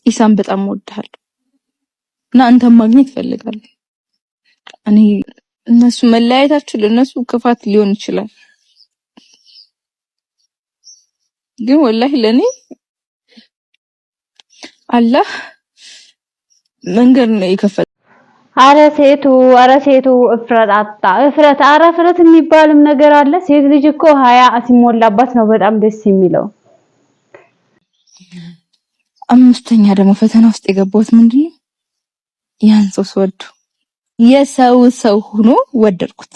ኢሳም በጣም ወድሃል እና አንተም ማግኘት ፈልጋለሁ። እኔ እነሱ መለያየታችሁ ለነሱ ክፋት ሊሆን ይችላል፣ ግን ወላሂ ለኔ አላህ መንገድ ነው የከፈተው። አረ ሴቱ እፍረት አጣ እፍረት። አረ እፍረት የሚባልም ነገር አለ። ሴት ልጅ እኮ ሀያ ሲሞላባት ነው በጣም ደስ የሚለው። አምስተኛ ደግሞ ፈተና ውስጥ የገባሁት ምንድነው ያን ሰው ስወድ የሰው ሰው ሆኖ ወደድኩት።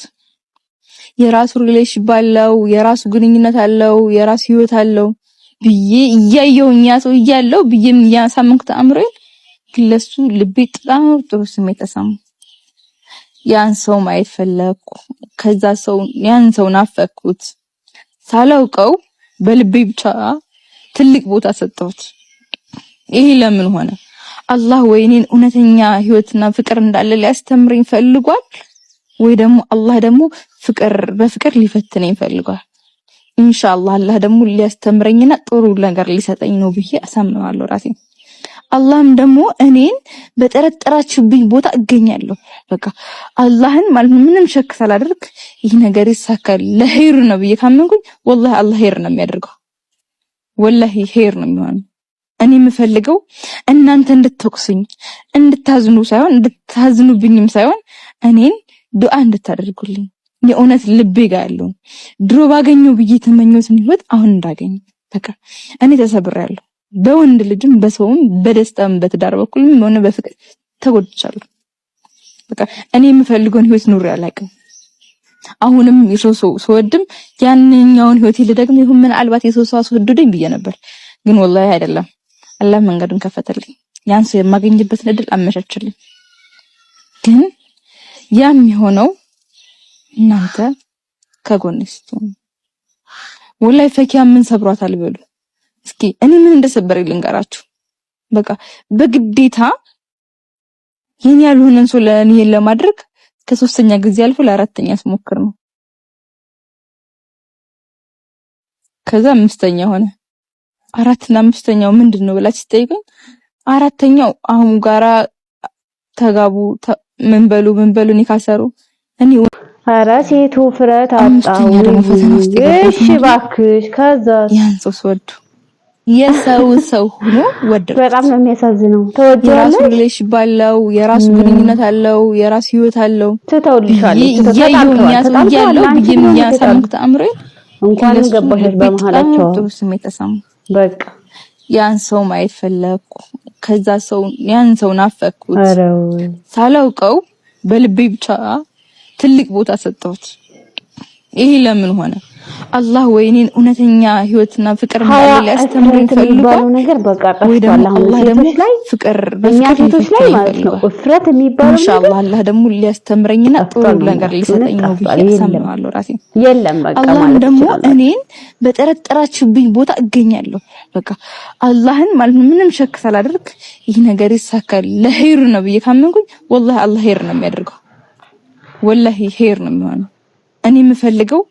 የራሱ ሪሌሽን ባለው የራሱ ግንኙነት አለው የራሱ ህይወት አለው ብዬ እያየሁኝ ያ ሰው እያለው ብዬም ያሳመንኩት አእምሮዬን ለሱ ልቤ በጣም ጥሩ ስሜት ተሰማኝ። ያን ሰው ማየት ፈለኩ። ከዛ ሰው ያን ሰው ናፈኩት። ሳላውቀው በልቤ ብቻ ትልቅ ቦታ ሰጠሁት። ይሄ ለምን ሆነ? አላህ ወይኔን እውነተኛ ህይወትና ፍቅር እንዳለ ሊያስተምረኝ ፈልጓል ወይ ደግሞ አላህ ደግሞ በፍቅር ሊፈትነኝ ፈልጓል። ኢንሻአላህ አላህ ደግሞ ሊያስተምረኝና ጥሩ ነገር ሊሰጠኝ ነው ብዬ አሳምናለሁ ራሴ። አላህም ደግሞ እኔን በጠረጠራችሁብኝ ቦታ እገኛለሁ። በቃ አላህን ማለት ምንም ሸክ ሳላደርግ ይህ ነገር ይሳካል ለኸይር ነው ብዬ ካመንኩኝ ወላሂ አላህ ኸይር ነው የሚያደርገው። ወላሂ ኸይር ነው የሚሆነው። እኔ የምፈልገው እናንተ እንድትወቅሱኝ እንድታዝኑ ሳይሆን እንድታዝኑብኝም ሳይሆን እኔን ዱዓ እንድታደርጉልኝ የእውነት ልቤ ጋር ያለው ድሮ ባገኘው ብዬ ተመኘሁትን ህይወት አሁን እንዳገኝ በቃ እኔ ተሰብሬያለሁ። በወንድ ልጅም በሰውም በደስታም በትዳር በኩልም ሆነ በፍቅር ተጎድቻለሁ። በቃ እኔ የምፈልገውን ህይወት ኑሬ አላውቅም። አሁንም የሰው ስወድም ያንኛውን ህይወት ልደግም ይሁን ምናልባት የሰው ሰው አስወደደኝ ብዬ ነበር፣ ግን ወላሂ አይደለም። አላህ መንገዱን ከፈተልኝ። ያን ሰው የማገኝበትን እድል አመቻችልኝ። ግን ያም የሆነው እናንተ ከጎኔ ስትሆኑ ወላሂ ፈኪያ ምን ሰብሯታል በሉ እስኪ። እኔ ምን እንደሰበረኝ ልንገራችሁ። በቃ በግዴታ የኔ ያልሆነን ሰው ለኔ ለማድረግ ከሶስተኛ ጊዜ አልፎ ለአራተኛ ስሞክር ነው። ከዛ አምስተኛ ሆነ። አራትና አምስተኛው ምንድነው ብላችሁ ትጠይቁኝ። አራተኛው አሁን ጋራ ተጋቡ ምን በሉ ካሰሩ እኔ ኧረ ሴቱ ፍረት አጣው። እሺ እባክሽ ከዛ ያን ሰው ስወድ የሰው ሰው ሆኖ ወደድኩት። በጣም ነው የሚያሳዝነው። ተወጀለ የራሱ ሪሌሽን ባለው የራሱ ግንኙነት አለው የራሱ ህይወት አለው ትተውልሻለች ያለው ብዬም ያሳምኩት አእምሮዬ እንኳን ገባሽ በመሃላቸው ጥሩ ስሜት ተሰማ። በቃ ያን ሰው ማየት ፈለኩ። ከዛ ሰው ያን ሰው ናፈኩት። ሳላውቀው በልቤ ብቻ ትልቅ ቦታ ሰጠሁት። ይሄ ለምን ሆነ? አላህ ወይኔን እውነተኛ ህይወትና ፍቅር እንዳለ ሊያስተምረኝ ፈልጓል ነገር በቃ ወይ ደግሞ አላህ ደግሞ ፍቅር በፍቅር ላይ ማለት ነው እፍረት የሚባለው ኢንሻአላህ አላህ ደግሞ ሊያስተምረኝና ጥሩ ነገር ሊሰጠኝ ነው ብዬ አሳምናለሁ ራሴ። የለም በቃ አላህ ደግሞ እኔን በጠረጠራችሁብኝ ቦታ እገኛለሁ። በቃ አላህን ማለት ምንም ሸክ ሳላደርግ ይህ ነገር ይሳካል ለኸይር ነው ብዬ ካመንኩኝ ወላሂ አላህ ኸይር ነው የሚያደርገው። ወላሂ ኸይር ነው የሚሆነው። እኔ የምፈልገው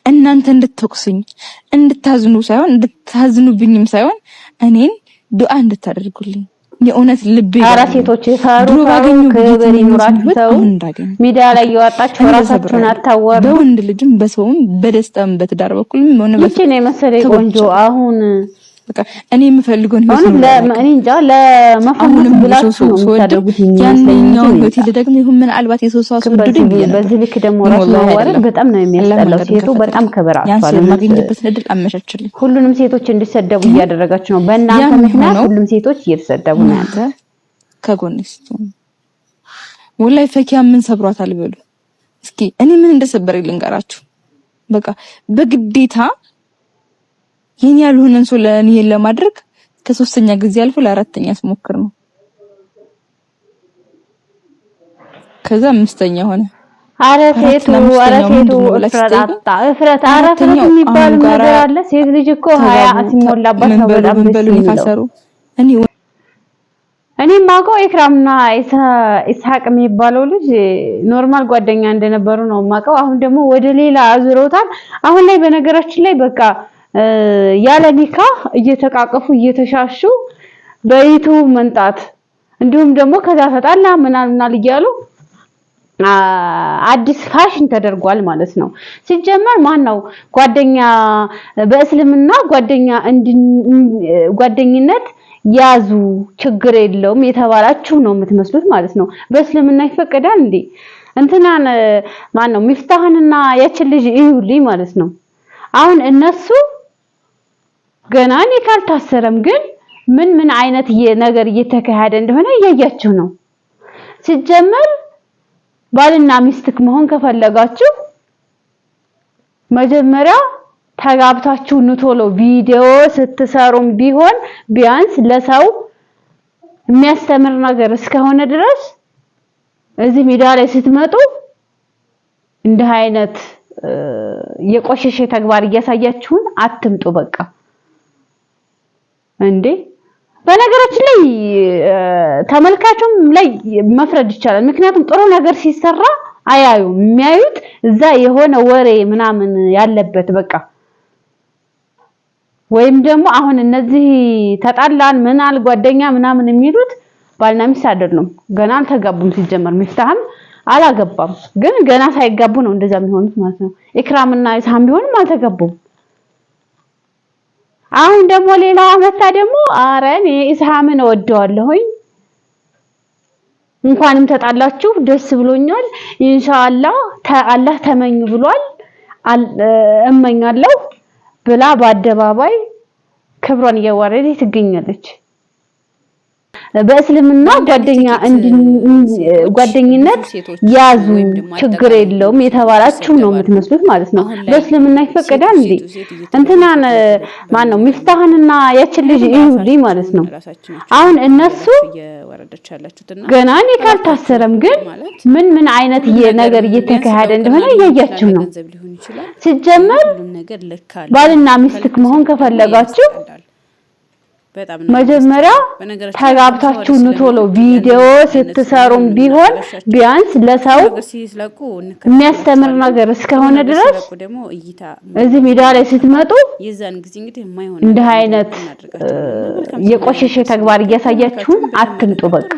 እናንተ እንድትወቅሱኝ እንድታዝኑ ሳይሆን እንድታዝኑብኝም ሳይሆን እኔን ዱዓ እንድታደርጉልኝ የእውነት ልቤ አራ ሴቶች ፈሩ ከበሪ ኑራቸው ሚዲያ ላይ ያወጣችሁ ራሳችሁን አታወሩ። በወንድ ልጅም በሰውም በደስታም በትዳር በኩልም ሆነ በፍቅር ነው መሰለኝ ቆንጆ አሁን በቃ እኔ የምፈልገውን ህይወት ነው ለማን እንጃ ለመፈመስ ብላችሁ ነው የምታደርጉት። ያንኛው ህይወት ልደግም ይሁን ምናልባት የሰው ሰው አስወደደኝ ብዬ ነበር። በዚህ ልክ ደግሞ ራስ ማዋረድ በጣም ነው የሚያስጠላው። ሴቱ በጣም ክብር አጥቷል። ማግኘበት እድል አመቻችልኝ። ሁሉንም ሴቶች እንዲሰደቡ እያደረጋችሁ ነው። በእናንተ ምክንያት ሁሉም ሴቶች እየተሰደቡ ነው። አንተ ከጎንሽ ወላሂ ፈኪያ ምን ሰብሯታል በሉ እስኪ። እኔ ምን እንደሰበረኝ ልንገራችሁ። በቃ በግዴታ የኔ ያልሆነን ሰው ለኔ ለማድረግ ከሶስተኛ ጊዜ አልፎ ለአራተኛ ስሞክር ነው። ከዛ አምስተኛ ሆነ። አረ ሴቱ እፍረት የሚባል ነገር አለ። ሴት ልጅ እኮ ሀያ ሲሞላባት ነው በጣም ደስ የሚለው። እኔ ማውቀው ኢክራምና ኢስሐቅ የሚባለው ልጅ ኖርማል ጓደኛ እንደነበሩ ነው ማውቀው። አሁን ደግሞ ወደ ሌላ አዙረውታል። አሁን ላይ በነገራችን ላይ በቃ ያለ ኒካህ እየተቃቀፉ እየተሻሹ በዩቲዩብ መንጣት እንዲሁም ደግሞ ከዛ ተጣላ ምናምን እያሉ አዲስ ፋሽን ተደርጓል ማለት ነው። ሲጀመር ማነው ጓደኛ በእስልምና ጓደኝነት ያዙ ችግር የለውም የተባላችሁ ነው የምትመስሉት ማለት ነው። በእስልምና ይፈቀዳል እንዴ? እንትናን ማነው ሚፍታህንና ያችን ልጅ ይሁልኝ ማለት ነው። አሁን እነሱ ገና እኔ ካልታሰረም ግን ምን አይነት ነገር እየተካሄደ እንደሆነ እያያችሁ ነው። ሲጀመር ባልና ሚስት መሆን ከፈለጋችሁ መጀመሪያ ተጋብታችሁ ቶሎ ቪዲዮ ስትሰሩም ቢሆን ቢያንስ ለሰው የሚያስተምር ነገር እስከሆነ ድረስ እዚህ ሜዳ ላይ ስትመጡ እንደ አይነት የቆሸሸ ተግባር እያሳያችሁን አትምጡ በቃ እንዴ። በነገራችን ላይ ተመልካቹም ላይ መፍረድ ይቻላል። ምክንያቱም ጥሩ ነገር ሲሰራ አያዩም። የሚያዩት እዛ የሆነ ወሬ ምናምን ያለበት በቃ ወይም ደግሞ አሁን እነዚህ ተጣላን ምናል ጓደኛ ምናምን የሚሉት ባልና ሚስት አይደሉም። ገና አልተጋቡም። ሲጀመር ሚፍታህም አላገባም። ግን ገና ሳይጋቡ ነው እንደዛ የሚሆኑት ማለት ነው። ኢክራምና ኢስሃም ቢሆንም አልተጋቡም። አሁን ደግሞ ሌላው አመታ ደግሞ ኧረ እኔ ኢስሃምን እወደዋለሁኝ እንኳንም ተጣላችሁ ደስ ብሎኛል ኢንሻአላህ አላህ ተመኙ ብሏል እመኛለሁ ብላ በአደባባይ ክብሯን እያዋረደች ትገኛለች። በእስልምና ጓደኝነት ያዙ ችግር የለውም የተባላችሁ ነው የምትመስሉት ማለት ነው። በእስልምና ይፈቀዳል እንዴ? እንትናን ማነው ሚፍታህንና ያችን ልጅ ይሁልኝ ማለት ነው። አሁን እነሱ ገና እኔ ካልታሰረም ግን ምን አይነት ነገር እየተካሄደ እንደሆነ እያያችሁ ነው። ሲጀመር ባልና ሚስት መሆን ከፈለጋችሁ መጀመሪያ ተጋብታችሁ ቶሎ ቪዲዮ ስትሰሩም ቢሆን ቢያንስ ለሰው የሚያስተምር ነገር እስከሆነ ድረስ እዚህ ሜዳ ላይ ስትመጡ እንደ አይነት የቆሸሸ ተግባር እያሳያችሁን አትምጡ በቃ።